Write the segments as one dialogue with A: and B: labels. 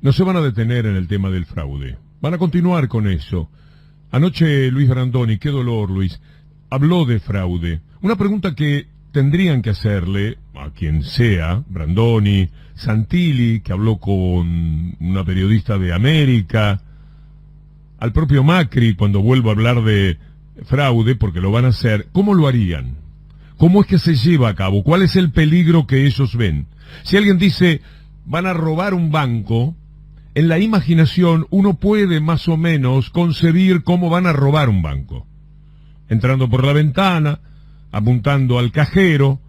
A: no se van a detener en el tema del fraude. Van a continuar con eso. Anoche Luis Brandoni, qué dolor, Luis, habló de fraude. Una pregunta que tendrían que hacerle a quien sea, Brandoni, Santilli, que habló con una periodista de América, al propio Macri, cuando vuelvo a hablar de fraude, porque lo van a hacer, ¿cómo lo harían? ¿Cómo es que se lleva a cabo? ¿Cuál es el peligro que ellos ven? Si alguien dice, van a robar un banco, en la imaginación uno puede más o menos concebir cómo van a robar un banco. Entrando por la ventana, apuntando al cajero,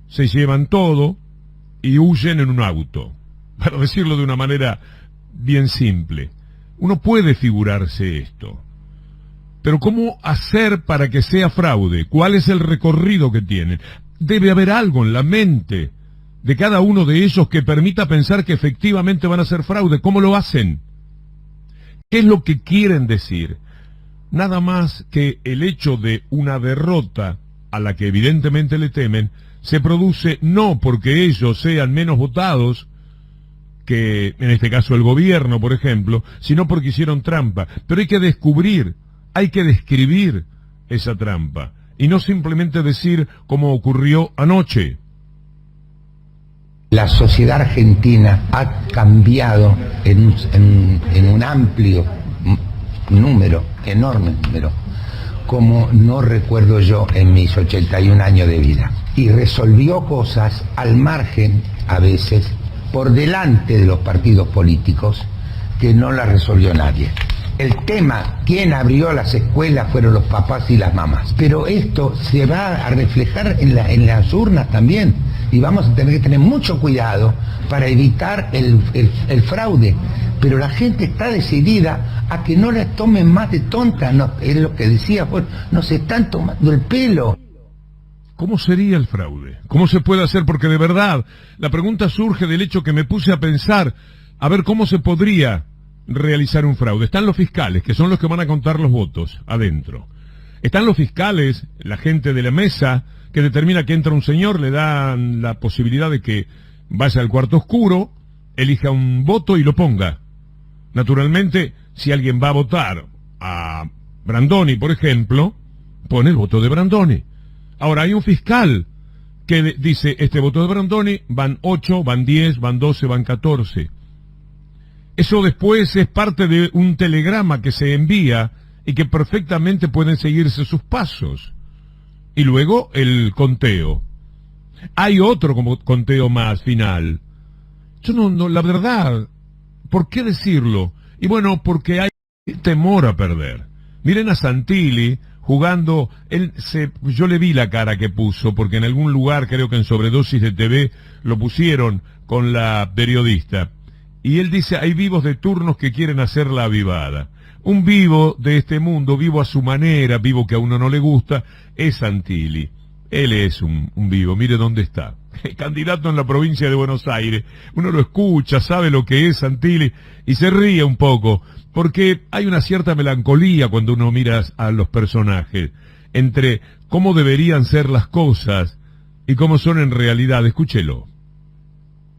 A: se llevan todo y huyen en un auto. Para decirlo de una manera bien simple. Uno puede figurarse esto. Pero ¿cómo hacer para que sea fraude? ¿Cuál es el recorrido que tienen? Debe haber algo en la mente de cada uno de ellos que permita pensar que efectivamente van a hacer fraude. ¿Cómo lo hacen? ¿Qué es lo que quieren decir? Nada más que el hecho de una derrota a la que evidentemente le temen, se produce no porque ellos sean menos votados que, en este caso, el gobierno, por ejemplo, sino porque hicieron trampa. Pero hay que descubrir, hay que describir esa trampa, y no simplemente decir como ocurrió anoche.
B: La sociedad argentina ha cambiado en un amplio número, enorme número, como no recuerdo yo en mis 81 años de vida. Y resolvió cosas al margen, a veces, por delante de los partidos políticos, que no las resolvió nadie. El tema, quien abrió las escuelas fueron los papás y las mamás. Pero esto se va a reflejar en las urnas también. Y vamos a tener que tener mucho cuidado para evitar el fraude. Pero la gente está decidida a que no la tomen más de tonta. No, es lo que decía, pues, nos están tomando el pelo.
A: ¿Cómo sería el fraude? ¿Cómo se puede hacer? Porque de verdad, la pregunta surge del hecho que me puse a pensar, a ver cómo se podría realizar un fraude. Están los fiscales, que son los que van a contar los votos adentro. Están los fiscales, la gente de la mesa, que determina que entra un señor, le dan la posibilidad de que vaya al cuarto oscuro, elija un voto y lo ponga. Naturalmente, si alguien va a votar a Brandoni, por ejemplo, pone el voto de Brandoni. Ahora, hay un fiscal que dice, este voto de Brandoni, van 8, van 10, van 12, van 14. Eso después es parte de un telegrama que se envía y que perfectamente pueden seguirse sus pasos. Y luego el conteo. Hay otro como conteo más final. Yo no, la verdad, ¿por qué decirlo? Y bueno, porque hay temor a perder. Miren a Santilli jugando, yo le vi la cara que puso, porque en algún lugar, creo que en Sobredosis de TV, lo pusieron con la periodista. Y él dice, hay vivos de turnos que quieren hacer la avivada. Un vivo de este mundo, vivo a su manera, vivo que a uno no le gusta, es Santilli. Él es un vivo, mire dónde está. Candidato en la provincia de Buenos Aires. Uno lo escucha, sabe lo que es Santilli y se ríe un poco, porque hay una cierta melancolía cuando uno mira a los personajes, entre cómo deberían ser las cosas y cómo son en realidad. Escúchelo.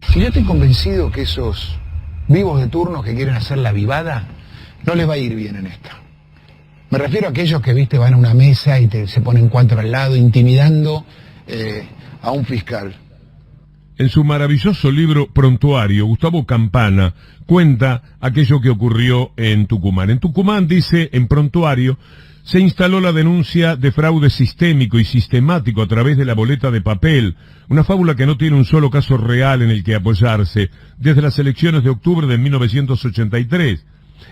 C: Si yo estoy convencido que esos vivos de turnos que quieren hacer la avivada, no les va a ir bien en esta. Me refiero a aquellos que, viste, van a una mesa y se ponen 4 al lado, intimidando a un fiscal.
A: En su maravilloso libro Prontuario, Gustavo Campana cuenta aquello que ocurrió en Tucumán. En Tucumán, dice, en Prontuario, se instaló la denuncia de fraude sistémico y sistemático a través de la boleta de papel, una fábula que no tiene un solo caso real en el que apoyarse, desde las elecciones de octubre de 1983.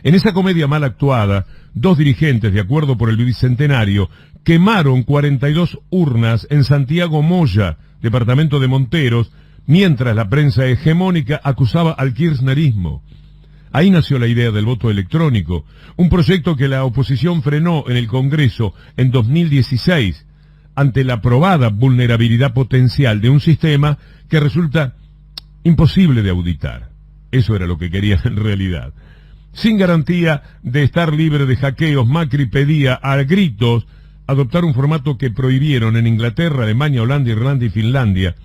A: En esa comedia mal actuada, 2 dirigentes, de acuerdo por el bicentenario, quemaron 42 urnas en Santiago Moya, departamento de Monteros, mientras la prensa hegemónica acusaba al kirchnerismo. Ahí nació la idea del voto electrónico, un proyecto que la oposición frenó en el Congreso en 2016, ante la probada vulnerabilidad potencial de un sistema que resulta imposible de auditar. Eso era lo que querían en realidad. Sin garantía de estar libre de hackeos, Macri pedía a gritos adoptar un formato que prohibieron en Inglaterra, Alemania, Holanda, Irlanda y Finlandia,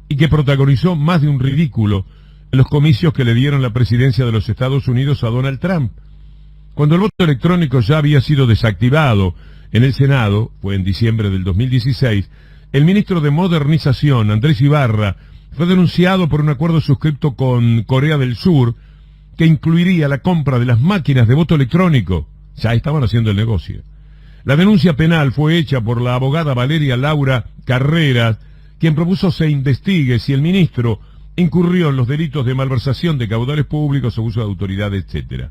A: y que protagonizó más de un ridículo en los comicios que le dieron la presidencia de los Estados Unidos a Donald Trump. Cuando el voto electrónico ya había sido desactivado en el Senado, fue en diciembre del 2016, el ministro de Modernización, Andrés Ibarra, fue denunciado por un acuerdo suscrito con Corea del Sur que incluiría la compra de las máquinas de voto electrónico. Ya estaban haciendo el negocio. La denuncia penal fue hecha por la abogada Valeria Laura Carreras, quien propuso se investigue si el ministro incurrió en los delitos de malversación de caudales públicos, abuso de autoridad, etc.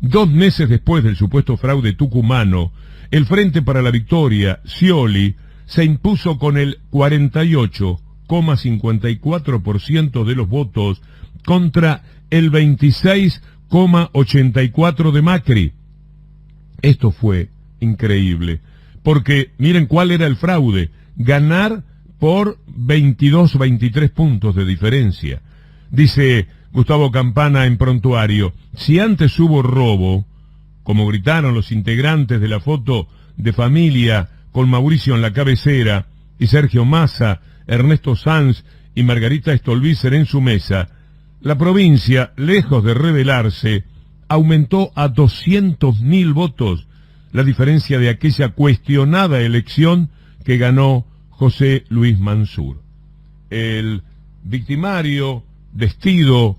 A: 2 meses después del supuesto fraude tucumano, el Frente para la Victoria, Scioli, se impuso con el 48,54% de los votos contra el 26,84% de Macri. Esto fue increíble, porque miren cuál era el fraude: ganar por 23 puntos de diferencia. Dice Gustavo Campana en Prontuario: si antes hubo robo, como gritaron los integrantes de la foto de familia con Mauricio en la cabecera y Sergio Massa, Ernesto Sanz y Margarita Stolbizer en su mesa, la provincia, lejos de rebelarse, aumentó a 200.000 votos la diferencia de aquella cuestionada elección que ganó José Luis Mansur. El victimario vestido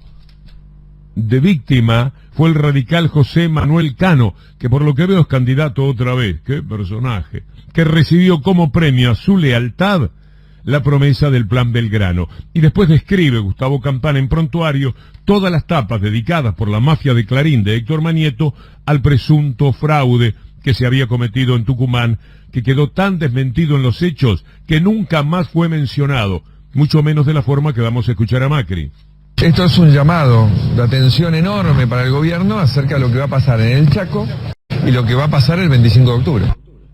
A: de víctima fue el radical José Manuel Cano, que por lo que veo es candidato otra vez, qué personaje, que recibió como premio a su lealtad la promesa del Plan Belgrano. Y después describe Gustavo Campana en Prontuario todas las tapas dedicadas por la mafia de Clarín de Héctor Manieto al presunto fraude que se había cometido en Tucumán, que quedó tan desmentido en los hechos que nunca más fue mencionado, mucho menos de la forma que vamos a escuchar a Macri.
D: Esto es un llamado de atención enorme para el gobierno acerca de lo que va a pasar en el Chaco y lo que va a pasar el 25 de octubre.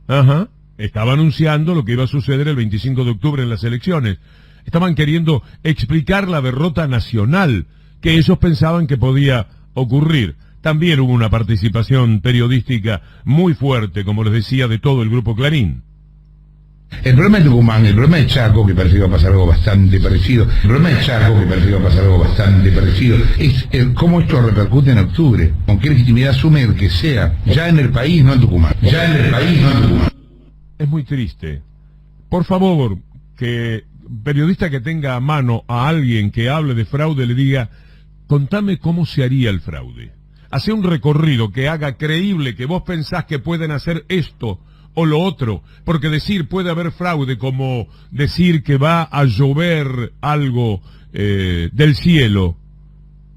A: Ajá, estaba anunciando lo que iba a suceder el 25 de octubre en las elecciones. Estaban queriendo explicar la derrota nacional que ellos pensaban que podía ocurrir. También hubo una participación periodística muy fuerte, como les decía, de todo el grupo Clarín.
B: El problema de Tucumán, el problema de Chaco, que parece que va a pasar algo bastante parecido, es cómo esto repercute en octubre. ¿Con qué legitimidad asume el que sea? Ya en el país, no en Tucumán.
A: Es muy triste. Por favor, que periodista que tenga a mano a alguien que hable de fraude le diga: contame cómo se haría el fraude. Hace un recorrido que haga creíble que vos pensás que pueden hacer esto o lo otro, porque decir puede haber fraude como decir que va a llover algo del cielo,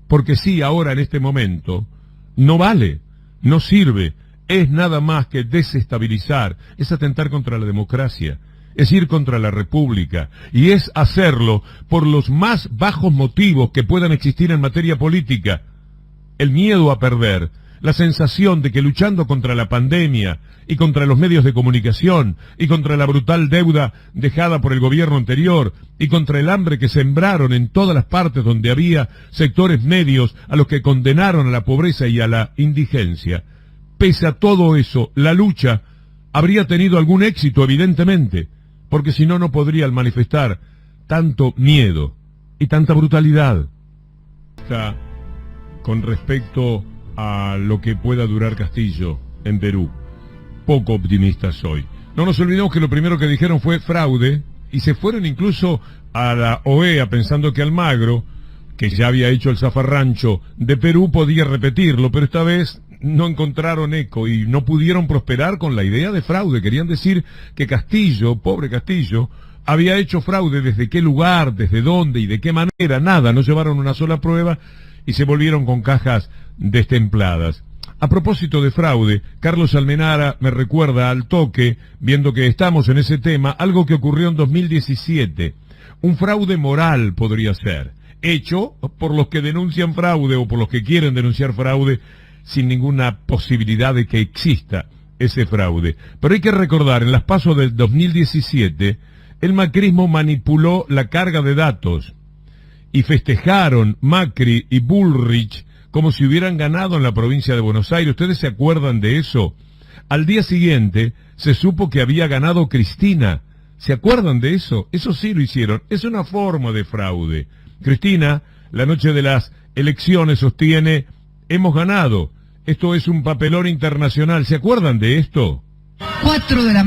A: porque sí, ahora en este momento, no vale, no sirve, es nada más que desestabilizar, es atentar contra la democracia, es ir contra la república, y es hacerlo por los más bajos motivos que puedan existir en materia política. El miedo a perder, la sensación de que luchando contra la pandemia y contra los medios de comunicación y contra la brutal deuda dejada por el gobierno anterior y contra el hambre que sembraron en todas las partes donde había sectores medios a los que condenaron a la pobreza y a la indigencia, pese a todo eso, la lucha habría tenido algún éxito, evidentemente, porque si no, no podrían manifestar tanto miedo y tanta brutalidad. Con respecto a lo que pueda durar Castillo en Perú, poco optimista soy. No nos olvidemos que lo primero que dijeron fue fraude, y se fueron incluso a la OEA pensando que Almagro, que ya había hecho el zafarrancho de Perú, podía repetirlo, pero esta vez no encontraron eco y no pudieron prosperar con la idea de fraude. Querían decir que Castillo, pobre Castillo, había hecho fraude. ¿Desde qué lugar, desde dónde y de qué manera? Nada, no llevaron una sola prueba y se volvieron con cajas destempladas. A propósito de fraude, Carlos Almenara me recuerda al toque, viendo que estamos en ese tema, algo que ocurrió en 2017. Un fraude moral podría ser, hecho por los que denuncian fraude o por los que quieren denunciar fraude, sin ninguna posibilidad de que exista ese fraude. Pero hay que recordar, en las PASO del 2017, el macrismo manipuló la carga de datos y festejaron Macri y Bullrich como si hubieran ganado en la provincia de Buenos Aires. ¿Ustedes se acuerdan de eso? Al día siguiente se supo que había ganado Cristina. ¿Se acuerdan de eso? Eso sí lo hicieron. Es una forma de fraude. Cristina la noche de las elecciones sostiene: hemos ganado, esto es un papelón internacional. ¿Se acuerdan de esto?
E: 4 de la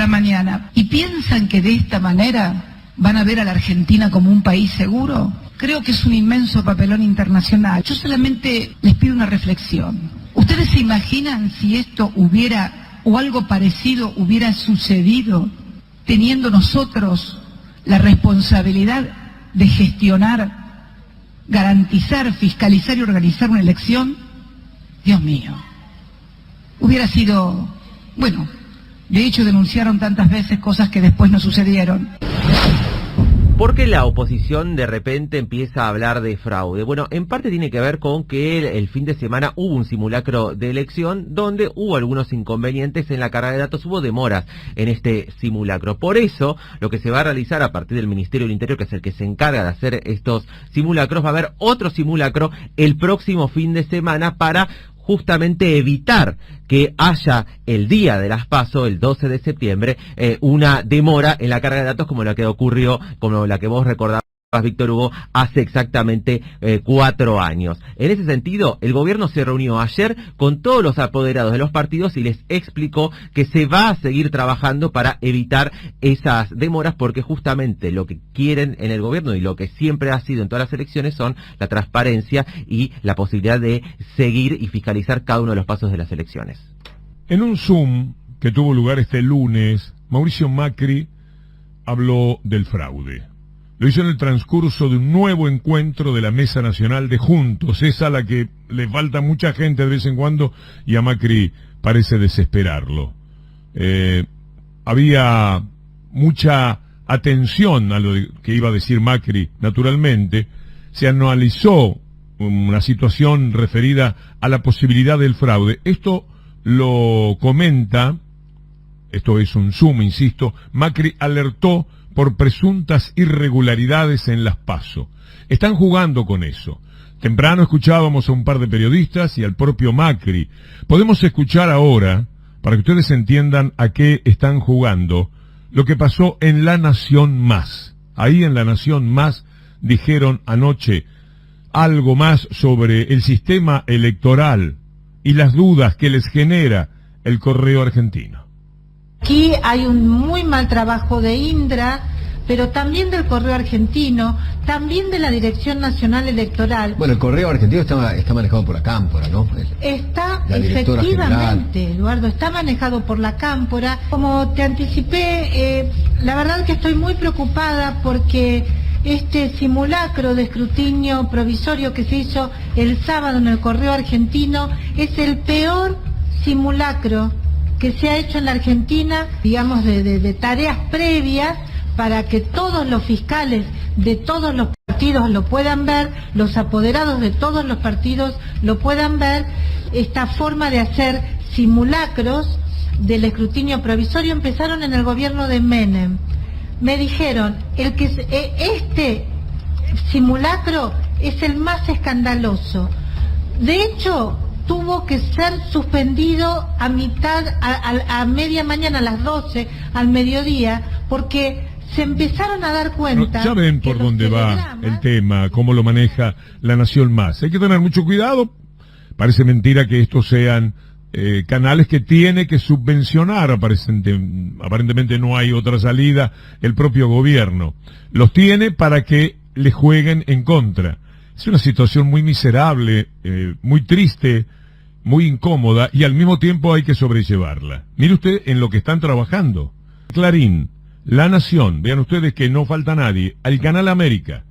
E: mañana, ¿y piensan que de esta manera van a ver a la Argentina como un país seguro? Creo que es un inmenso papelón internacional. Yo solamente les pido una reflexión. ¿Ustedes se imaginan si esto hubiera, o algo parecido hubiera sucedido, teniendo nosotros la responsabilidad de gestionar, garantizar, fiscalizar y organizar una elección? Dios mío, hubiera sido, bueno, de hecho denunciaron tantas veces cosas que después no sucedieron.
F: ¿Por qué la oposición de repente empieza a hablar de fraude? Bueno, en parte tiene que ver con que el fin de semana hubo un simulacro de elección donde hubo algunos inconvenientes en la carga de datos, hubo demoras en este simulacro. Por eso, lo que se va a realizar a partir del Ministerio del Interior, que es el que se encarga de hacer estos simulacros, va a haber otro simulacro el próximo fin de semana para justamente evitar que haya el día de las PASO, el 12 de septiembre, una demora en la carga de datos como la que ocurrió, como la que vos recordabas, Víctor Hugo, hace exactamente 4 años. En ese sentido, el gobierno se reunió ayer con todos los apoderados de los partidos y les explicó que se va a seguir trabajando para evitar esas demoras, porque justamente lo que quieren en el gobierno y lo que siempre ha sido en todas las elecciones son la transparencia y la posibilidad de seguir y fiscalizar cada uno de los pasos de las elecciones.
A: En un Zoom que tuvo lugar este lunes, Mauricio Macri habló del fraude. Lo hizo en el transcurso de un nuevo encuentro de la Mesa Nacional de Juntos, esa a la que le falta mucha gente de vez en cuando y a Macri parece desesperarlo. Había mucha atención a lo que iba a decir Macri, naturalmente. Se analizó una situación referida a la posibilidad del fraude. Esto lo comenta, esto es un Zoom, insisto, Macri alertó por presuntas irregularidades en las PASO. Están jugando con eso. Temprano escuchábamos a un par de periodistas y al propio Macri. Podemos escuchar ahora, para que ustedes entiendan a qué están jugando, lo que pasó en La Nación Más. Ahí en La Nación Más dijeron anoche algo más sobre el sistema electoral y las dudas que les genera el Correo Argentino.
G: Aquí hay un muy mal trabajo de Indra, pero también del Correo Argentino, también de la Dirección Nacional Electoral.
H: Bueno, el Correo Argentino está manejado por la Cámpora, ¿no?
G: Está, efectivamente, Eduardo, está manejado por la Cámpora. Como te anticipé, la verdad que estoy muy preocupada porque este simulacro de escrutinio provisorio que se hizo el sábado en el Correo Argentino es el peor simulacro que se ha hecho en la Argentina, digamos, de tareas previas para que todos los fiscales de todos los partidos lo puedan ver, los apoderados de todos los partidos lo puedan ver. Esta forma de hacer simulacros del escrutinio provisorio empezaron en el gobierno de Menem. Me dijeron, este simulacro es el más escandaloso. De hecho, tuvo que ser suspendido a media mañana, a las 12, al mediodía, porque se empezaron a dar cuenta.
A: Ya ven por dónde va el tema, cómo lo maneja La Nación Más. Hay que tener mucho cuidado. Parece mentira que estos sean canales que tiene que subvencionar. Aparentemente no hay otra salida. El propio gobierno los tiene para que le jueguen en contra. Es una situación muy miserable, muy triste, muy incómoda, y al mismo tiempo hay que sobrellevarla. Mire usted en lo que están trabajando. Clarín, La Nación, vean ustedes que no falta nadie, al Canal América.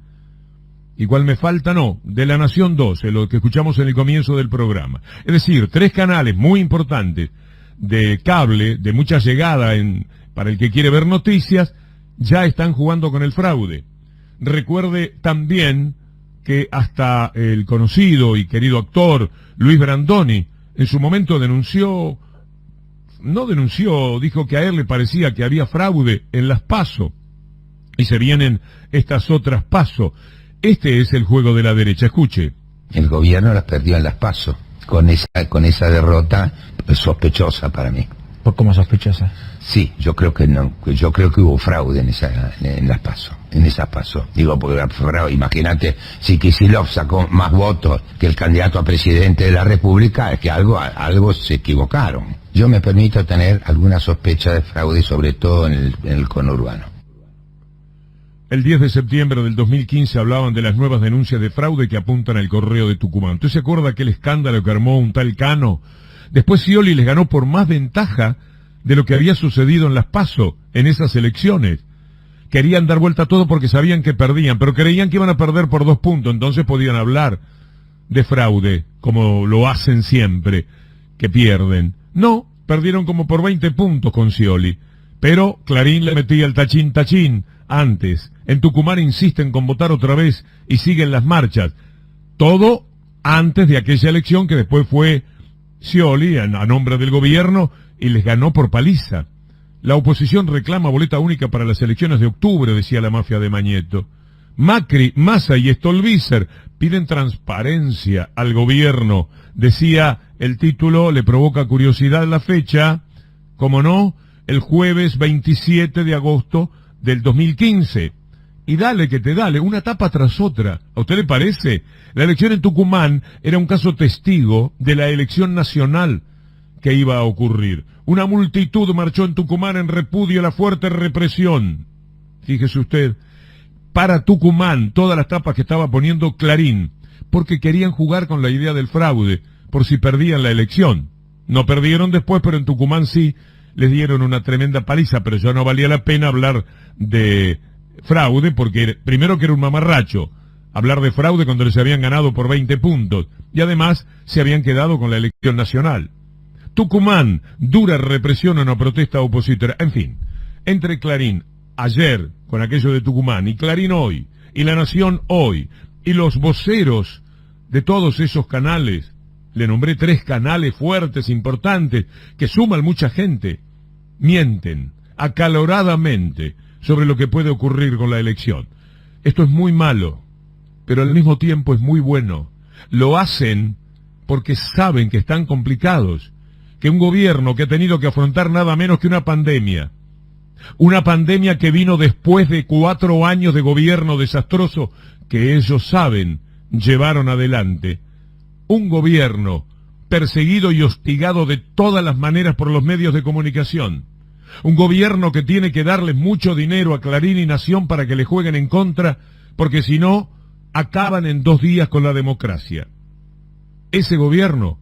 A: Igual me falta, no, de La Nación 12, lo que escuchamos en el comienzo del programa. Es decir, 3 canales muy importantes de cable, de mucha llegada para el que quiere ver noticias, ya están jugando con el fraude. Recuerde también que hasta el conocido y querido actor Luis Brandoni en su momento dijo que a él le parecía que había fraude en las PASO, y se vienen estas otras PASO. Este es el juego de la derecha, escuche.
B: El gobierno las perdió en las PASO, con esa derrota sospechosa para mí.
I: como sospechosa.
B: Sí, yo creo que no, yo creo que hubo fraude en las PASO. Digo, porque fraude, imagínate, si Kicillof sacó más votos que el candidato a presidente de la República, es que algo se equivocaron. Yo me permito tener alguna sospecha de fraude, sobre todo en el conurbano.
A: El 10 de septiembre del 2015 hablaban de las nuevas denuncias de fraude que apuntan al Correo de Tucumán. ¿Usted se acuerda aquel escándalo que armó un tal Cano? Después Scioli les ganó por más ventaja de lo que había sucedido en las PASO, en esas elecciones. Querían dar vuelta a todo porque sabían que perdían, pero creían que iban a perder por 2 puntos, entonces podían hablar de fraude, como lo hacen siempre, que pierden. No, perdieron como por 20 puntos con Scioli, pero Clarín le metía el tachín antes. En Tucumán insisten con votar otra vez y siguen las marchas. Todo antes de aquella elección que después fue Scioli a nombre del gobierno y les ganó por paliza. La oposición reclama boleta única para las elecciones de octubre, decía la mafia de Mañeto. Macri, Massa y Stolbizer piden transparencia al gobierno. Decía el título, le provoca curiosidad la fecha, como no, el jueves 27 de agosto del 2015. Y dale que te dale, una tapa tras otra. ¿A usted le parece? La elección en Tucumán era un caso testigo de la elección nacional que iba a ocurrir. Una multitud marchó en Tucumán en repudio a la fuerte represión. Fíjese usted, para Tucumán, todas las tapas que estaba poniendo Clarín, porque querían jugar con la idea del fraude, por si perdían la elección. No perdieron después, pero en Tucumán sí les dieron una tremenda paliza, pero ya no valía la pena hablar de fraude, porque primero que era un mamarracho, hablar de fraude cuando les habían ganado por 20 puntos, y además se habían quedado con la elección nacional. Tucumán, dura represión a una protesta opositora. En fin, entre Clarín ayer, con aquello de Tucumán, y Clarín hoy, y La Nación hoy, y los voceros de todos esos canales, le nombré 3 canales fuertes, importantes, que suman mucha gente, mienten acaloradamente sobre lo que puede ocurrir con la elección. Esto es muy malo, pero al mismo tiempo es muy bueno. Lo hacen porque saben que están complicados, que un gobierno que ha tenido que afrontar nada menos que una pandemia que vino después de 4 años de gobierno desastroso que ellos saben llevaron adelante, un gobierno perseguido y hostigado de todas las maneras por los medios de comunicación, un gobierno que tiene que darles mucho dinero a Clarín y Nación para que le jueguen en contra, porque si no, acaban en 2 días con la democracia. Ese gobierno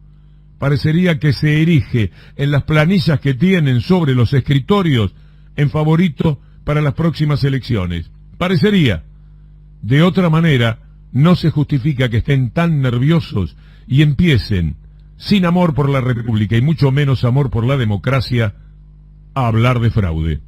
A: parecería que se erige en las planillas que tienen sobre los escritorios en favorito para las próximas elecciones. Parecería. De otra manera, no se justifica que estén tan nerviosos y empiecen, sin amor por la República y mucho menos amor por la democracia, a hablar de fraude.